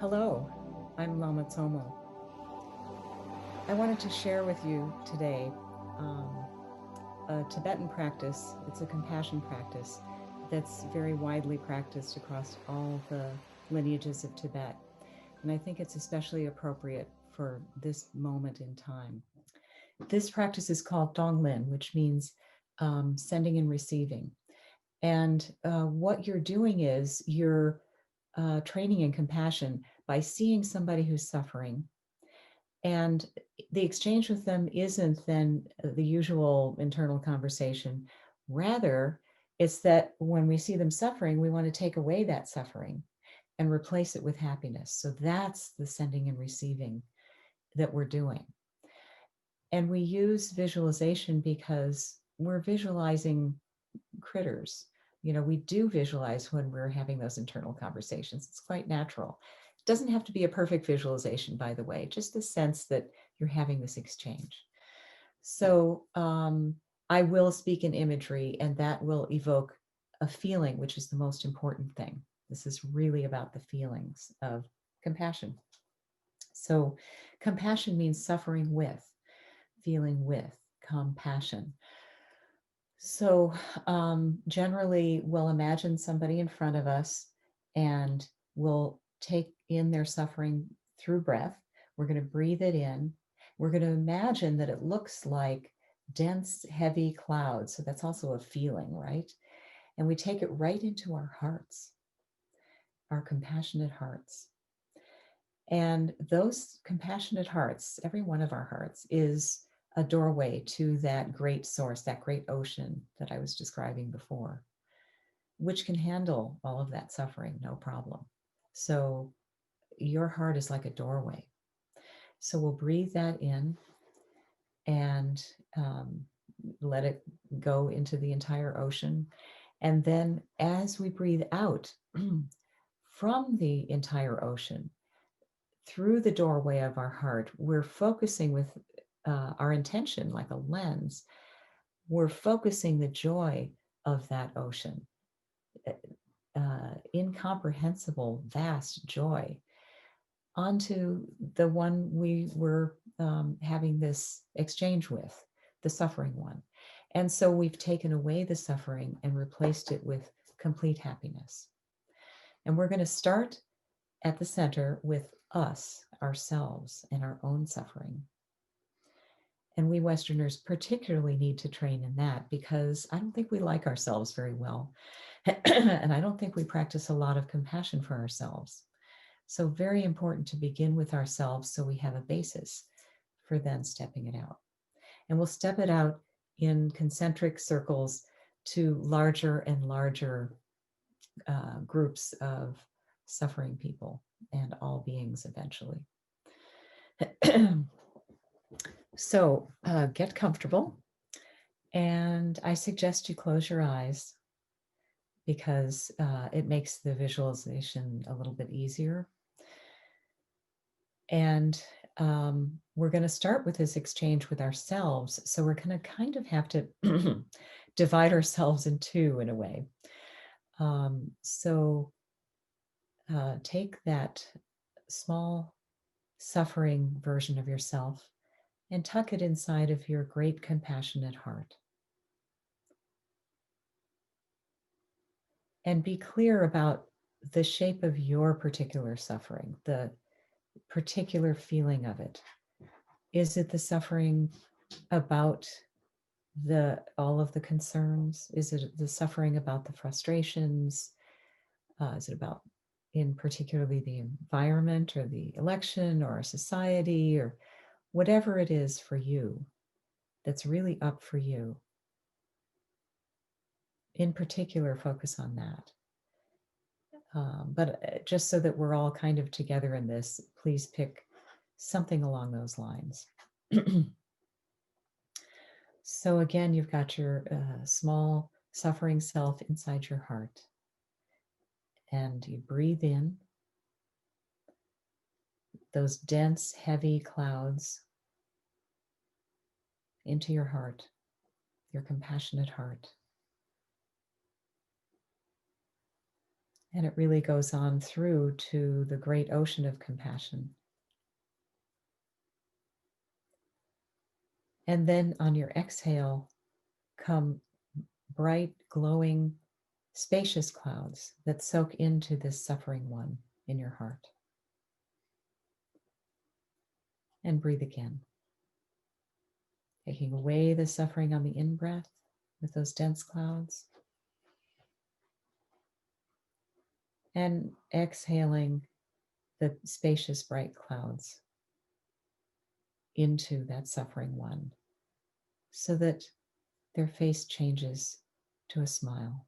Hello, I'm Lama Tsomo. I wanted to share with you today um, a Tibetan practice. It's a compassion practice that's very widely practiced across all the lineages of Tibet. And I think it's especially appropriate for this moment in time. This practice is called Donglin, which means sending and receiving. And what you're doing is you're training in compassion by seeing somebody who's suffering. And the exchange with them isn't then the usual internal conversation. Rather, it's that when we see them suffering, we want to take away that suffering and replace it with happiness. So that's the sending and receiving that we're doing. And we use visualization because we're visualizing critters. We do visualize when we're having those internal conversations. It's quite natural. It doesn't have to be a perfect visualization, by the way, just the sense that you're having this exchange. So I will speak in imagery, and that will evoke a feeling, which is the most important thing. This is really about the feelings of compassion. So compassion means suffering with, feeling with, compassion. So generally, we'll imagine somebody in front of us and we'll take in their suffering through breath. We're going to breathe it in. We're going to imagine that it looks like dense, heavy clouds. So that's also a feeling, right? And we take it right into our hearts, our compassionate hearts. And those compassionate hearts, every one of our hearts, is a doorway to that great source, that great ocean that I was describing before, which can handle all of that suffering, no problem. So your heart is like a doorway. So we'll breathe that in and let it go into the entire ocean. And then as we breathe out from the entire ocean, through the doorway of our heart, we're focusing with our intention like a lens. We're focusing the joy of that ocean, incomprehensible, vast joy, onto the one we were having this exchange with, the suffering one. And so we've taken away the suffering and replaced it with complete happiness. And we're going to start at the center with us, ourselves, and our own suffering. And we Westerners particularly need to train in that because I don't think we like ourselves very well. And I don't think we practice a lot of compassion for ourselves. So, very important to begin with ourselves so we have a basis for then stepping it out. And we'll step it out in concentric circles to larger and larger groups of suffering people and all beings eventually. So get comfortable. And I suggest you close your eyes because it makes the visualization a little bit easier. And we're going to start with this exchange with ourselves. So we're going to kind of have to divide ourselves in two in a way. So take that small suffering version of yourself and tuck it inside of your great compassionate heart. And be clear about the shape of your particular suffering, the particular feeling of it. Is it the suffering about all of the concerns? Is it the suffering about the frustrations? Is it about, in particularly, the environment or the election or society or whatever it is for you that's really up for you? In particular, focus on that. But just so that we're all kind of together in this, please pick something along those lines. So again, you've got your small suffering self inside your heart. And you breathe in those dense, heavy clouds into your heart, your compassionate heart. And it really goes on through to the great ocean of compassion. And then on your exhale, come bright, glowing, spacious clouds that soak into this suffering one in your heart. And breathe again. Taking away the suffering on the in-breath with those dense clouds. And exhaling the spacious, bright clouds into that suffering one so that their face changes to a smile.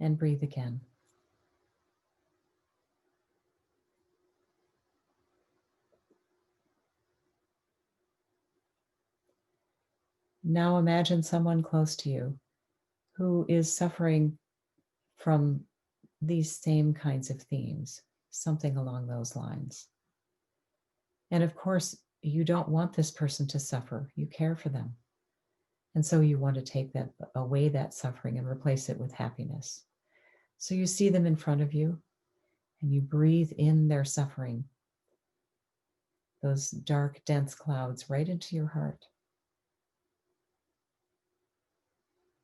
And breathe again. Now imagine someone close to you who is suffering from these same kinds of themes, something along those lines. And of course, you don't want this person to suffer. You care for them. And so you want to take that away, that suffering, and replace it with happiness. So you see them in front of you and you breathe in their suffering, those dark, dense clouds right into your heart.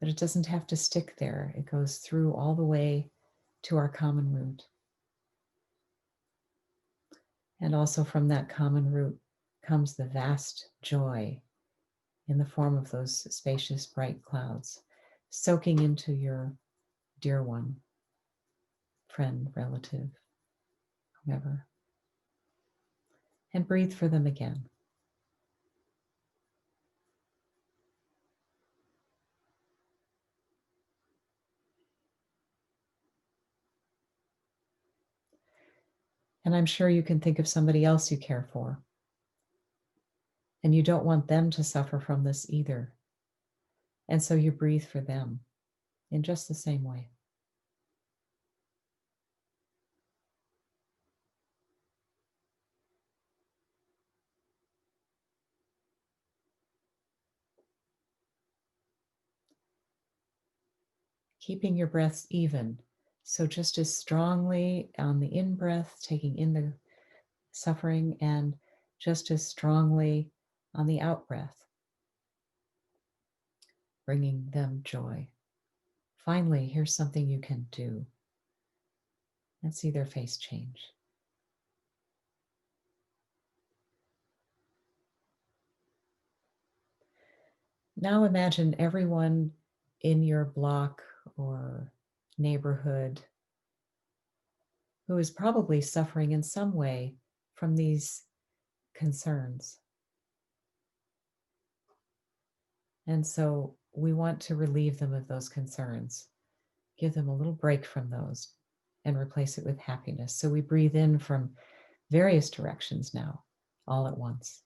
But it doesn't have to stick there. It goes through all the way to our common root. And also from that common root comes the vast joy in the form of those spacious, bright clouds, soaking into your dear one, friend, relative, whomever. And breathe for them again. And I'm sure you can think of somebody else you care for. And you don't want them to suffer from this either. And so you breathe for them in just the same way. Keeping your breaths even. So just as strongly on the in-breath, taking in the suffering, and just as strongly on the out-breath, bringing them joy. Finally, here's something you can do. And see their face change. Now imagine everyone in your block or neighborhood who is probably suffering in some way from these concerns. And so we want to relieve them of those concerns, give them a little break from those, and replace it with happiness. So we breathe in from various directions now, all at once.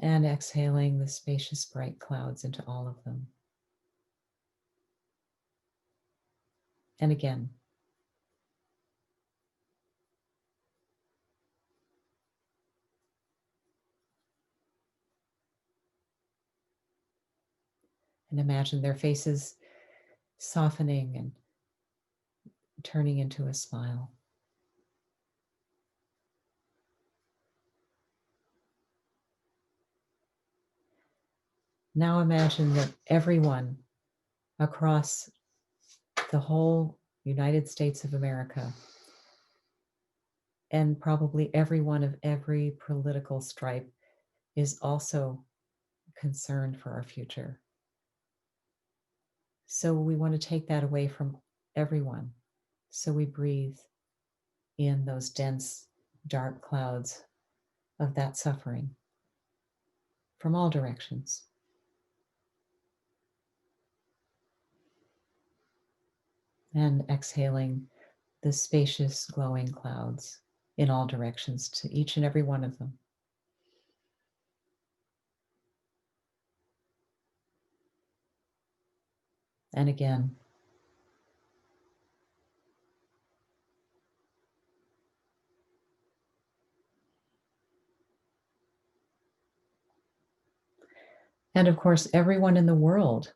And exhaling the spacious, bright clouds into all of them. And again. And imagine their faces softening and turning into a smile. Now imagine that everyone across the whole United States of America, and probably everyone of every political stripe, is also concerned for our future. So we want to take that away from everyone. So we breathe in those dense, dark clouds of that suffering from all directions. And exhaling the spacious, glowing clouds in all directions to each and every one of them. And again. And of course, everyone in the world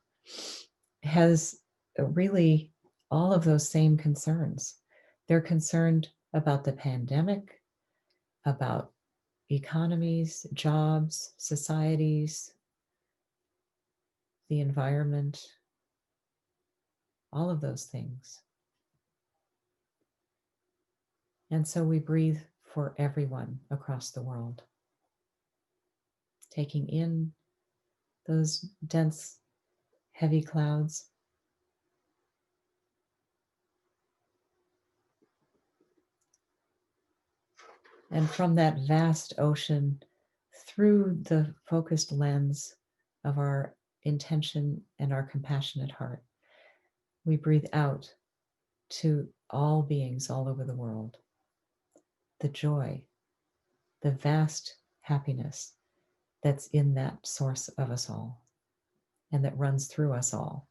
has really all of those same concerns. They're concerned about the pandemic, about economies, jobs, societies, the environment, all of those things. And so we breathe for everyone across the world, taking in those dense, heavy clouds. And from that vast ocean, through the focused lens of our intention and our compassionate heart, we breathe out to all beings all over the world the joy, the vast happiness that's in that source of us all and that runs through us all.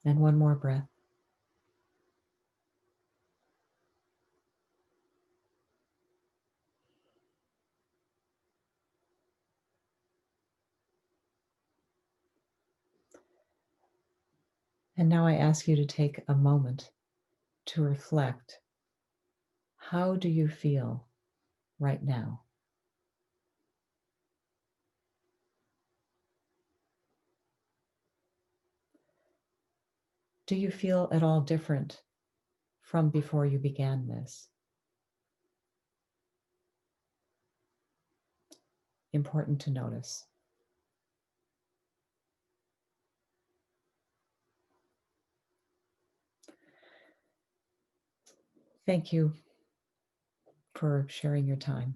And one more breath. And now I ask you to take a moment to reflect. How do you feel right now? Do you feel at all different from before you began this? Important to notice. Thank you for sharing your time.